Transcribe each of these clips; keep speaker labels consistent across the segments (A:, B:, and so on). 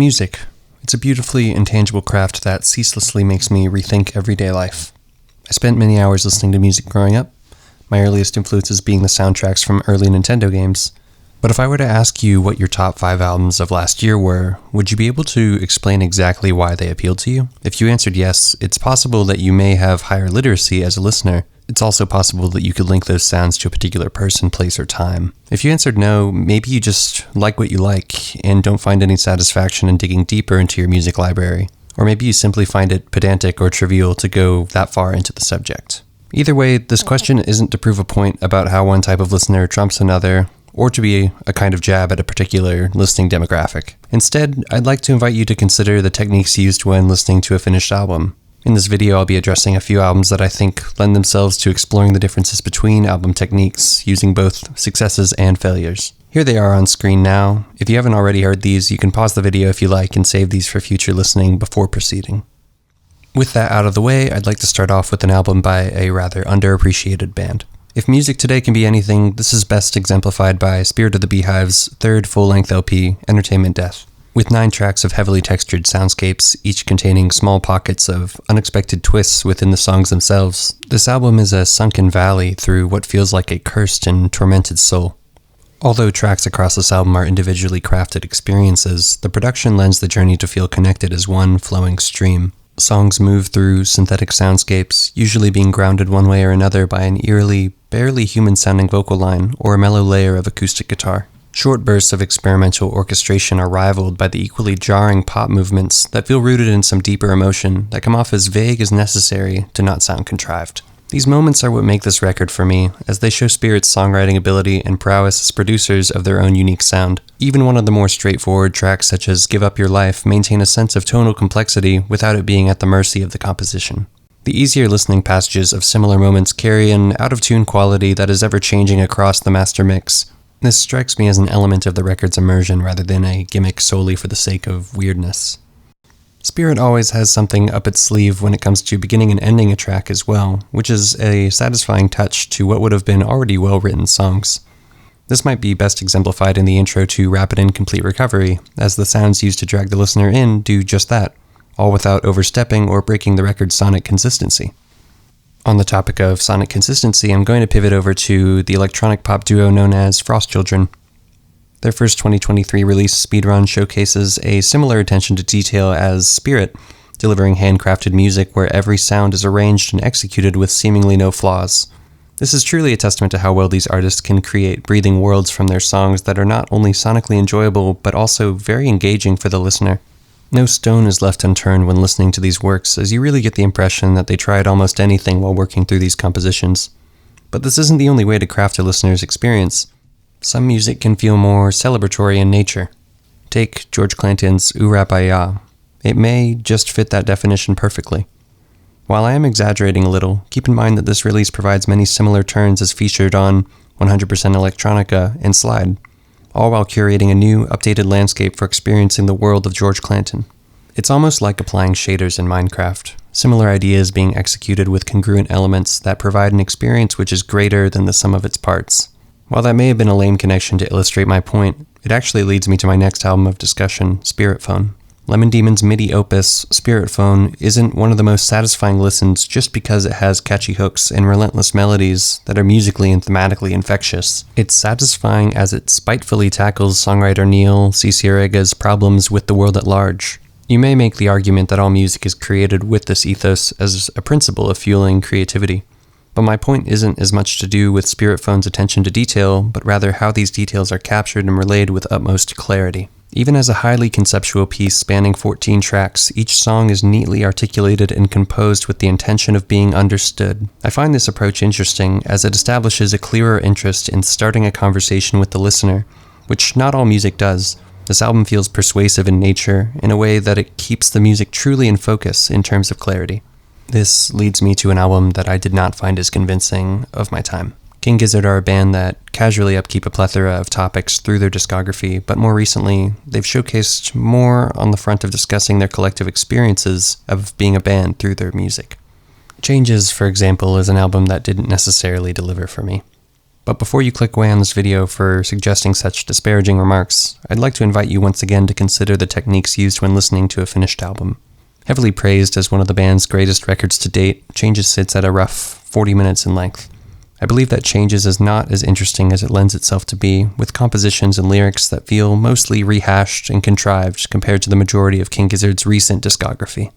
A: Music. It's a beautifully intangible craft that ceaselessly makes me rethink everyday life. I spent many hours listening to music growing up, my earliest influences being the soundtracks from early Nintendo games. But if I were to ask you what your top 5 albums of last year were, would you be able to explain exactly why they appealed to you? If you answered yes, it's possible that you may have higher literacy as a listener. It's also possible that you could link those sounds to a particular person, place, or time. If you answered no, maybe you just like what you like and don't find any satisfaction in digging deeper into your music library. Or maybe you simply find it pedantic or trivial to go that far into the subject. Either way, this question isn't to prove a point about how one type of listener trumps another, or to be a kind of jab at a particular listening demographic. Instead, I'd like to invite you to consider the techniques used when listening to a finished album. In this video, I'll be addressing a few albums that I think lend themselves to exploring the differences between album techniques, using both successes and failures. Here they are on screen now. If you haven't already heard these, you can pause the video if you like and save these for future listening before proceeding. With that out of the way, I'd like to start off with an album by a rather underappreciated band. If music today can be anything, this is best exemplified by Spirit of the Beehive's third full-length LP, Entertainment Death. With 9 tracks of heavily textured soundscapes, each containing small pockets of unexpected twists within the songs themselves, this album is a sunken valley through what feels like a cursed and tormented soul. Although tracks across this album are individually crafted experiences, the production lends the journey to feel connected as one flowing stream. Songs move through synthetic soundscapes, usually being grounded one way or another by an eerily, barely human-sounding vocal line or a mellow layer of acoustic guitar. Short bursts of experimental orchestration are rivaled by the equally jarring pop movements that feel rooted in some deeper emotion that come off as vague as necessary to not sound contrived. These moments are what make this record for me, as they show Spirit's songwriting ability and prowess as producers of their own unique sound. Even one of the more straightforward tracks such as Give Up Your Life maintain a sense of tonal complexity without it being at the mercy of the composition. The easier listening passages of similar moments carry an out-of-tune quality that is ever-changing across the master mix. This strikes me as an element of the record's immersion rather than a gimmick solely for the sake of weirdness. Spirit always has something up its sleeve when it comes to beginning and ending a track as well, which is a satisfying touch to what would have been already well-written songs. This might be best exemplified in the intro to Rapid and Complete Recovery, as the sounds used to drag the listener in do just that, all without overstepping or breaking the record's sonic consistency. On the topic of sonic consistency, I'm going to pivot over to the electronic pop duo known as Frost Children. Their first 2023 release, Speedrun, showcases a similar attention to detail as Spirit, delivering handcrafted music where every sound is arranged and executed with seemingly no flaws. This is truly a testament to how well these artists can create breathing worlds from their songs that are not only sonically enjoyable, but also very engaging for the listener. No stone is left unturned when listening to these works, as you really get the impression that they tried almost anything while working through these compositions. But this isn't the only way to craft a listener's experience. Some music can feel more celebratory in nature. Take George Clanton's Rap I Yah. It may just fit that definition perfectly. While I am exaggerating a little, keep in mind that this release provides many similar turns as featured on 100% Electronica and Slide, all while curating a new, updated landscape for experiencing the world of George Clanton. It's almost like applying shaders in Minecraft, similar ideas being executed with congruent elements that provide an experience which is greater than the sum of its parts. While that may have been a lame connection to illustrate my point, it actually leads me to my next album of discussion, Spirit Phone. Lemon Demon's MIDI opus, Spirit Phone, isn't one of the most satisfying listens just because it has catchy hooks and relentless melodies that are musically and thematically infectious. It's satisfying as it spitefully tackles songwriter Neil Cicierega's problems with the world at large. You may make the argument that all music is created with this ethos as a principle of fueling creativity. But my point isn't as much to do with Spirit Phone's attention to detail, but rather how these details are captured and relayed with utmost clarity. Even as a highly conceptual piece spanning 14 tracks, each song is neatly articulated and composed with the intention of being understood. I find this approach interesting as it establishes a clearer interest in starting a conversation with the listener, which not all music does. This album feels persuasive in nature, in a way that it keeps the music truly in focus in terms of clarity. This leads me to an album that I did not find as convincing of my time. King Gizzard are a band that casually upkeep a plethora of topics through their discography, but more recently, they've showcased more on the front of discussing their collective experiences of being a band through their music. Changes, for example, is an album that didn't necessarily deliver for me. But before you click away on this video for suggesting such disparaging remarks, I'd like to invite you once again to consider the techniques used when listening to a finished album. Heavily praised as one of the band's greatest records to date, Changes sits at a rough 40 minutes in length. I believe that Changes is not as interesting as it lends itself to be, with compositions and lyrics that feel mostly rehashed and contrived compared to the majority of King Gizzard's recent discography.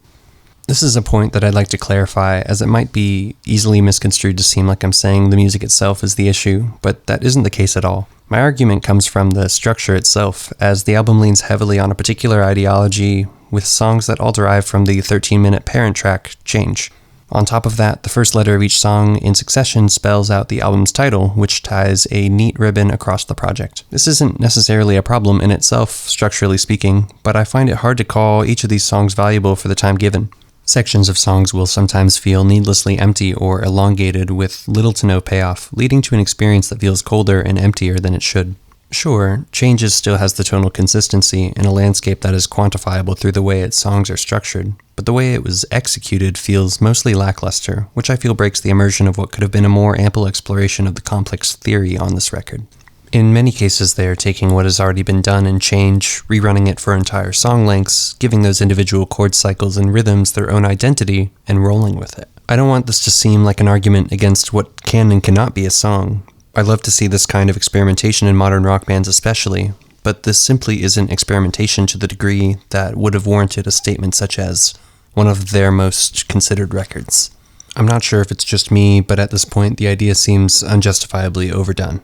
A: This is a point that I'd like to clarify, as it might be easily misconstrued to seem like I'm saying the music itself is the issue, but that isn't the case at all. My argument comes from the structure itself, as the album leans heavily on a particular ideology, with songs that all derive from the 13-minute parent track, Change. On top of that, the first letter of each song in succession spells out the album's title, which ties a neat ribbon across the project. This isn't necessarily a problem in itself, structurally speaking, but I find it hard to call each of these songs valuable for the time given. Sections of songs will sometimes feel needlessly empty or elongated with little to no payoff, leading to an experience that feels colder and emptier than it should. Sure, Changes still has the tonal consistency in a landscape that is quantifiable through the way its songs are structured, but the way it was executed feels mostly lackluster, which I feel breaks the immersion of what could have been a more ample exploration of the complex theory on this record. In many cases, they are taking what has already been done in Change, rerunning it for entire song lengths, giving those individual chord cycles and rhythms their own identity, and rolling with it. I don't want this to seem like an argument against what can and cannot be a song. I love to see this kind of experimentation in modern rock bands especially, but this simply isn't experimentation to the degree that would have warranted a statement such as one of their most considered records. I'm not sure if it's just me, but at this point the idea seems unjustifiably overdone.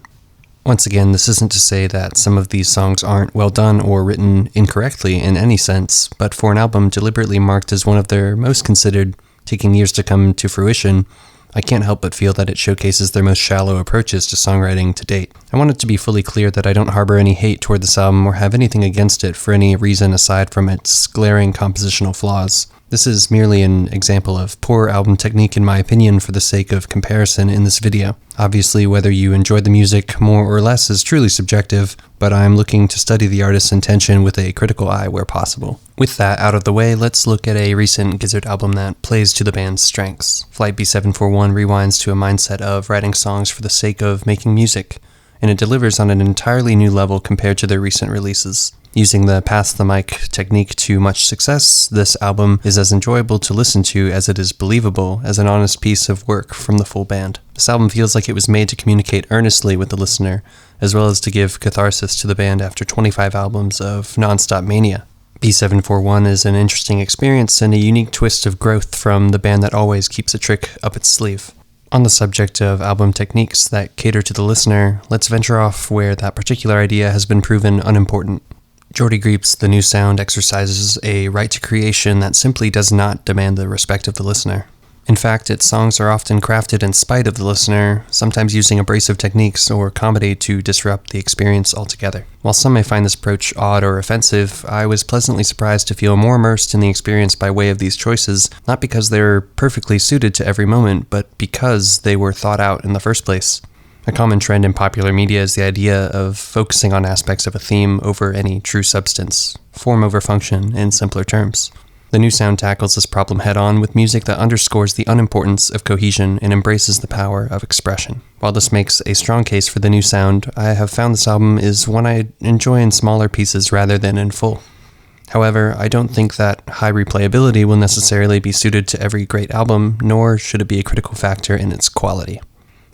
A: Once again, this isn't to say that some of these songs aren't well done or written incorrectly in any sense, but for an album deliberately marked as one of their most considered, taking years to come to fruition, I can't help but feel that it showcases their most shallow approaches to songwriting to date. I want it to be fully clear that I don't harbor any hate toward this album or have anything against it for any reason aside from its glaring compositional flaws. This is merely an example of poor album technique in my opinion for the sake of comparison in this video. Obviously, whether you enjoy the music more or less is truly subjective, but I'm looking to study the artist's intention with a critical eye where possible. With that out of the way, let's look at a recent Gizzard album that plays to the band's strengths. Flight B741 rewinds to a mindset of writing songs for the sake of making music, and it delivers on an entirely new level compared to their recent releases. Using the pass the mic technique to much success, this album is as enjoyable to listen to as it is believable as an honest piece of work from the full band. This album feels like it was made to communicate earnestly with the listener, as well as to give catharsis to the band after 25 albums of non-stop mania. B741 is an interesting experience and a unique twist of growth from the band that always keeps a trick up its sleeve. On the subject of album techniques that cater to the listener, let's venture off where that particular idea has been proven unimportant. Geordie Greep's The New Sound exercises a right to creation that simply does not demand the respect of the listener. In fact, its songs are often crafted in spite of the listener, sometimes using abrasive techniques or comedy to disrupt the experience altogether. While some may find this approach odd or offensive, I was pleasantly surprised to feel more immersed in the experience by way of these choices, not because they're perfectly suited to every moment, but because they were thought out in the first place. A common trend in popular media is the idea of focusing on aspects of a theme over any true substance, form over function, in simpler terms. The New Sound tackles this problem head-on with music that underscores the unimportance of cohesion and embraces the power of expression. While this makes a strong case for The New Sound, I have found this album is one I enjoy in smaller pieces rather than in full. However, I don't think that high replayability will necessarily be suited to every great album, nor should it be a critical factor in its quality.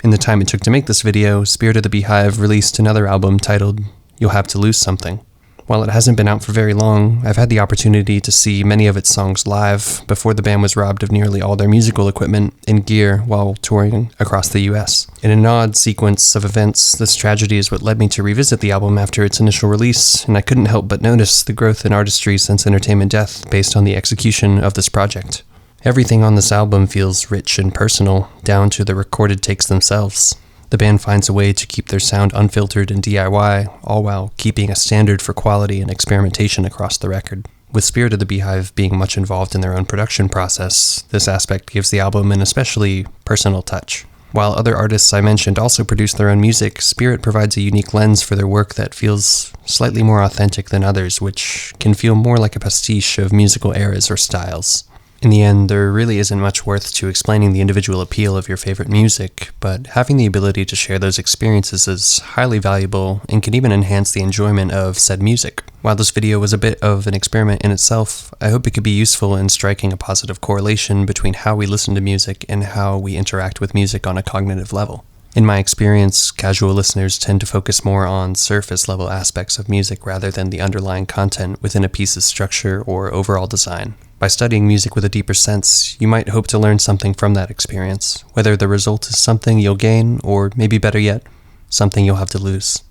A: In the time it took to make this video, Spirit of the Beehive released another album titled You'll Have to Lose Something. While it hasn't been out for very long, I've had the opportunity to see many of its songs live before the band was robbed of nearly all their musical equipment and gear while touring across the US. In an odd sequence of events, this tragedy is what led me to revisit the album after its initial release, and I couldn't help but notice the growth in artistry since Entertainment Death based on the execution of this project. Everything on this album feels rich and personal, down to the recorded takes themselves. The band finds a way to keep their sound unfiltered and DIY, all while keeping a standard for quality and experimentation across the record. With Spirit of the Beehive being much involved in their own production process, this aspect gives the album an especially personal touch. While other artists I mentioned also produce their own music, Spirit provides a unique lens for their work that feels slightly more authentic than others, which can feel more like a pastiche of musical eras or styles. In the end, there really isn't much worth to explaining the individual appeal of your favorite music, but having the ability to share those experiences is highly valuable and can even enhance the enjoyment of said music. While this video was a bit of an experiment in itself, I hope it could be useful in striking a positive correlation between how we listen to music and how we interact with music on a cognitive level. In my experience, casual listeners tend to focus more on surface-level aspects of music rather than the underlying content within a piece's structure or overall design. By studying music with a deeper sense, you might hope to learn something from that experience, whether the result is something you'll gain, or maybe better yet, something you'll have to lose.